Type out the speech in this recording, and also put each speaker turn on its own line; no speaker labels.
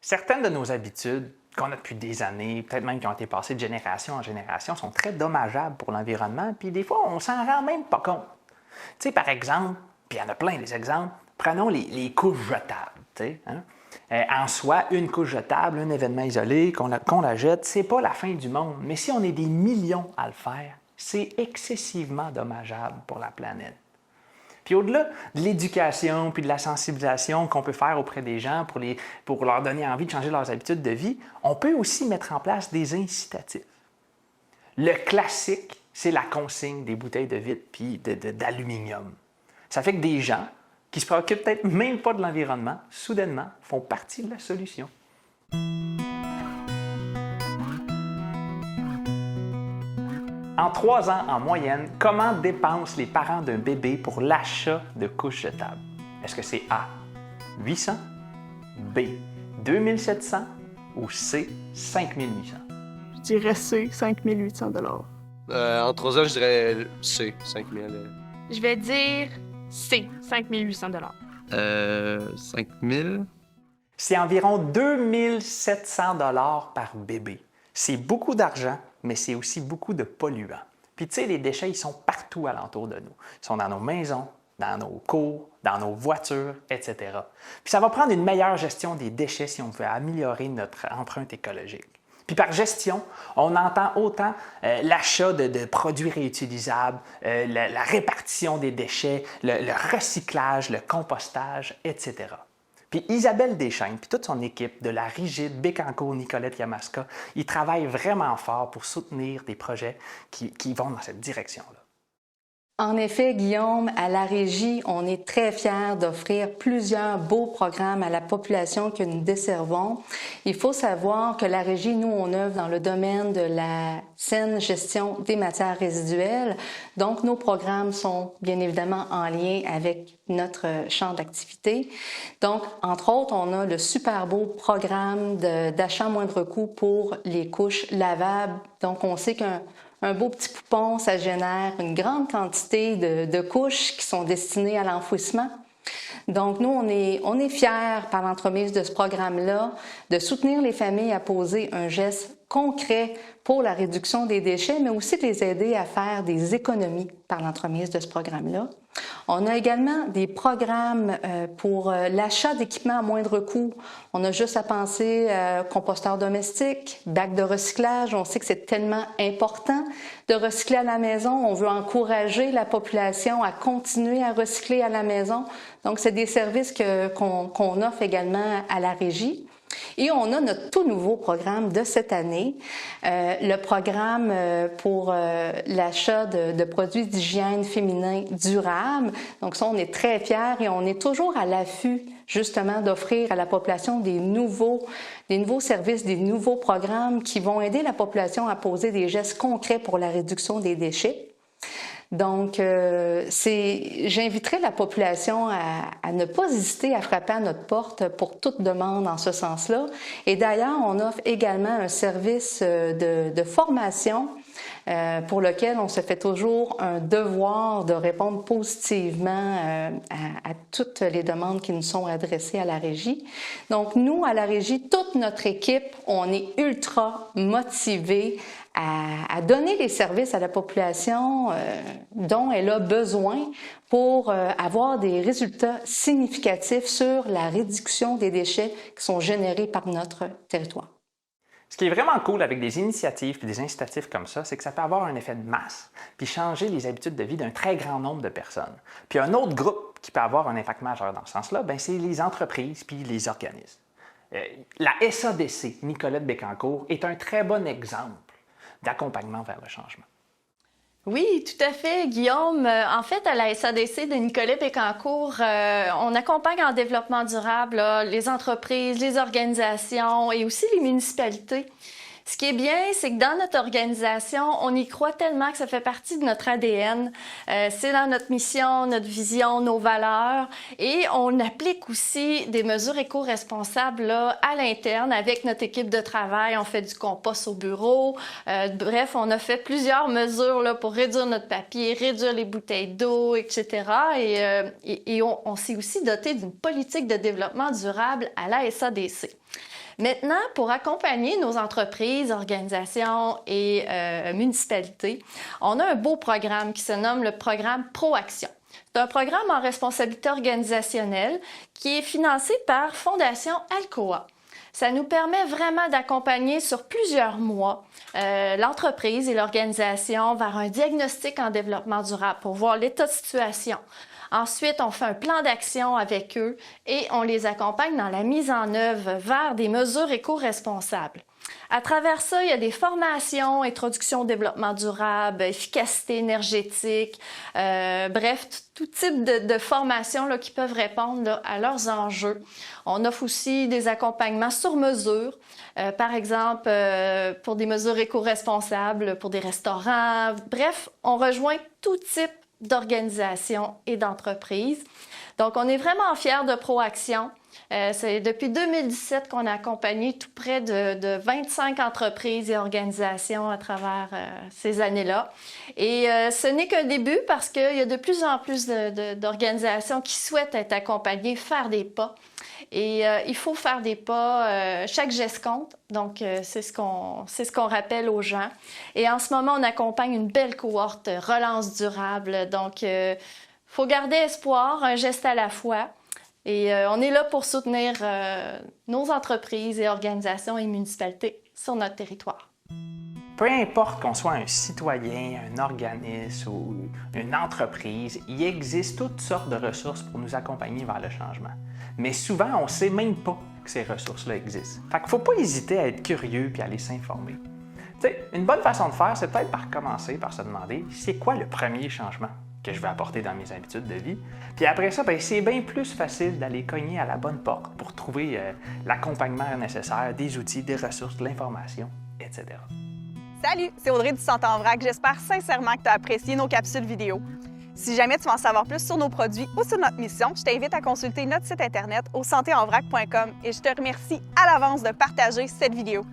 Certaines de nos habitudes qu'on a depuis des années, peut-être même qui ont été passées de génération en génération, sont très dommageables pour l'environnement, puis des fois, on s'en rend même pas compte. Tu sais, par exemple, puis il y en a plein des exemples, prenons les couches jetables. Tu sais, hein? En soi, une couche jetable, un événement isolé, qu'on la jette, c'est pas la fin du monde. Mais si on est des millions à le faire, c'est excessivement dommageable pour la planète. Puis au-delà de l'éducation puis de la sensibilisation qu'on peut faire auprès des gens pour leur donner envie de changer leurs habitudes de vie, on peut aussi mettre en place des incitatifs. Le classique, c'est la consigne des bouteilles de vitre puis d'aluminium. Ça fait que des gens qui se préoccupent peut-être même pas de l'environnement, soudainement, font partie de la solution. En 3 ans, en moyenne, comment dépensent les parents d'un bébé pour l'achat de couches jetables? Est-ce que c'est A, 800, B, 2700 ou C, 5800?
Je dirais C, 5800 $.
En 3 ans, je dirais C, 5000.
Je vais dire C, 5800 $.
5000.
C'est environ 2700 $ par bébé. C'est beaucoup d'argent, mais c'est aussi beaucoup de polluants. Puis tu sais, les déchets, ils sont partout alentour de nous. Ils sont dans nos maisons, dans nos cours, dans nos voitures, etc. Puis ça va prendre une meilleure gestion des déchets si on veut améliorer notre empreinte écologique. Puis par gestion, on entend autant l'achat de produits réutilisables, la répartition des déchets, le recyclage, le compostage, etc. Puis Isabelle Deschênes, puis toute son équipe de la Rigide, Bécancour, Nicolette Yamaska, ils travaillent vraiment fort pour soutenir des projets qui vont dans cette direction-là.
En effet, Guillaume, à la Régie, on est très fiers d'offrir plusieurs beaux programmes à la population que nous desservons. Il faut savoir que la Régie, nous, on œuvre dans le domaine de la saine gestion des matières résiduelles. Donc, nos programmes sont bien évidemment en lien avec notre champ d'activité. Donc, entre autres, on a le super beau programme d'achat moindre coût pour les couches lavables. Donc, on sait qu'un beau petit poupon, ça génère une grande quantité de couches qui sont destinées à l'enfouissement. Donc, nous, on est fiers, par l'entremise de ce programme-là, de soutenir les familles à poser un geste concret pour la réduction des déchets, mais aussi de les aider à faire des économies par l'entremise de ce programme-là. On a également des programmes pour l'achat d'équipements à moindre coût. On a juste à penser composteurs domestiques, bacs de recyclage. On sait que c'est tellement important de recycler à la maison. On veut encourager la population à continuer à recycler à la maison. Donc, c'est des services qu'on offre également à la Régie. Et on a notre tout nouveau programme de cette année, le programme pour l'achat de produits d'hygiène féminin durables. Donc ça, on est très fiers et on est toujours à l'affût justement d'offrir à la population des nouveaux services, des nouveaux programmes qui vont aider la population à poser des gestes concrets pour la réduction des déchets. Donc, j'inviterai la population à ne pas hésiter à frapper à notre porte pour toute demande en ce sens-là. Et d'ailleurs, on offre également un service de formation pour lequel on se fait toujours un devoir de répondre positivement à toutes les demandes qui nous sont adressées à la Régie. Donc, nous, à la Régie, toute notre équipe, on est ultra motivés à donner les services à la population dont elle a besoin pour avoir des résultats significatifs sur la réduction des déchets qui sont générés par notre territoire.
Ce qui est vraiment cool avec des initiatives et des incitatifs comme ça, c'est que ça peut avoir un effet de masse puis changer les habitudes de vie d'un très grand nombre de personnes. Puis un autre groupe qui peut avoir un impact majeur dans ce sens-là, c'est les entreprises puis les organismes. La SADC, Nicolette Bécancour, est un très bon exemple d'accompagnement vers le changement.
Oui, tout à fait, Guillaume. En fait, à la SADC de Nicolette Bécancour, on accompagne en développement durable les entreprises, les organisations et aussi les municipalités. Ce qui est bien, c'est que dans notre organisation, on y croit tellement que ça fait partie de notre ADN. C'est dans notre mission, notre vision, nos valeurs. Et on applique aussi des mesures éco-responsables là, à l'interne avec notre équipe de travail. On fait du compost au bureau. Bref, on a fait plusieurs mesures là, pour réduire notre papier, réduire les bouteilles d'eau, etc. Et on s'est aussi doté d'une politique de développement durable à la SADC. Maintenant, pour accompagner nos entreprises, organisations et municipalités, on a un beau programme qui se nomme le programme ProAction. C'est un programme en responsabilité organisationnelle qui est financé par Fondation Alcoa. Ça nous permet vraiment d'accompagner sur plusieurs mois l'entreprise et l'organisation vers un diagnostic en développement durable pour voir l'état de situation. Ensuite, on fait un plan d'action avec eux et on les accompagne dans la mise en œuvre vers des mesures éco-responsables. À travers ça, il y a des formations, introduction au développement durable, efficacité énergétique, bref, tout type de formations là, qui peuvent répondre là, à leurs enjeux. On offre aussi des accompagnements sur mesure, par exemple pour des mesures éco-responsables, pour des restaurants. Bref, on rejoint tout type d'organisations et d'entreprises. Donc, on est vraiment fiers de ProAction. C'est depuis 2017 qu'on a accompagné tout près de 25 entreprises et organisations à travers ces années-là. Et ce n'est qu'un début parce qu'il y a de plus en plus d'organisations qui souhaitent être accompagnées, faire des pas. Et il faut faire des pas, chaque geste compte. Donc, c'est ce qu'on rappelle aux gens. Et en ce moment, on accompagne une belle cohorte relance durable. Donc, il faut garder espoir, un geste à la fois. Et on est là pour soutenir nos entreprises et organisations et municipalités sur notre territoire.
Peu importe qu'on soit un citoyen, un organisme ou une entreprise, il existe toutes sortes de ressources pour nous accompagner vers le changement. Mais souvent, on ne sait même pas que ces ressources-là existent. Fait qu'il ne faut pas hésiter à être curieux et à aller s'informer. Tu sais, une bonne façon de faire, c'est peut-être par commencer par se demander c'est quoi le premier changement que je vais apporter dans mes habitudes de vie. Puis après ça, c'est bien plus facile d'aller cogner à la bonne porte pour trouver l'accompagnement nécessaire, des outils, des ressources, de l'information, etc.
Salut, c'est Audrey du Santé en vrac. J'espère sincèrement que tu as apprécié nos capsules vidéo. Si jamais tu veux en savoir plus sur nos produits ou sur notre mission, je t'invite à consulter notre site internet au santéenvrac.com et je te remercie à l'avance de partager cette vidéo.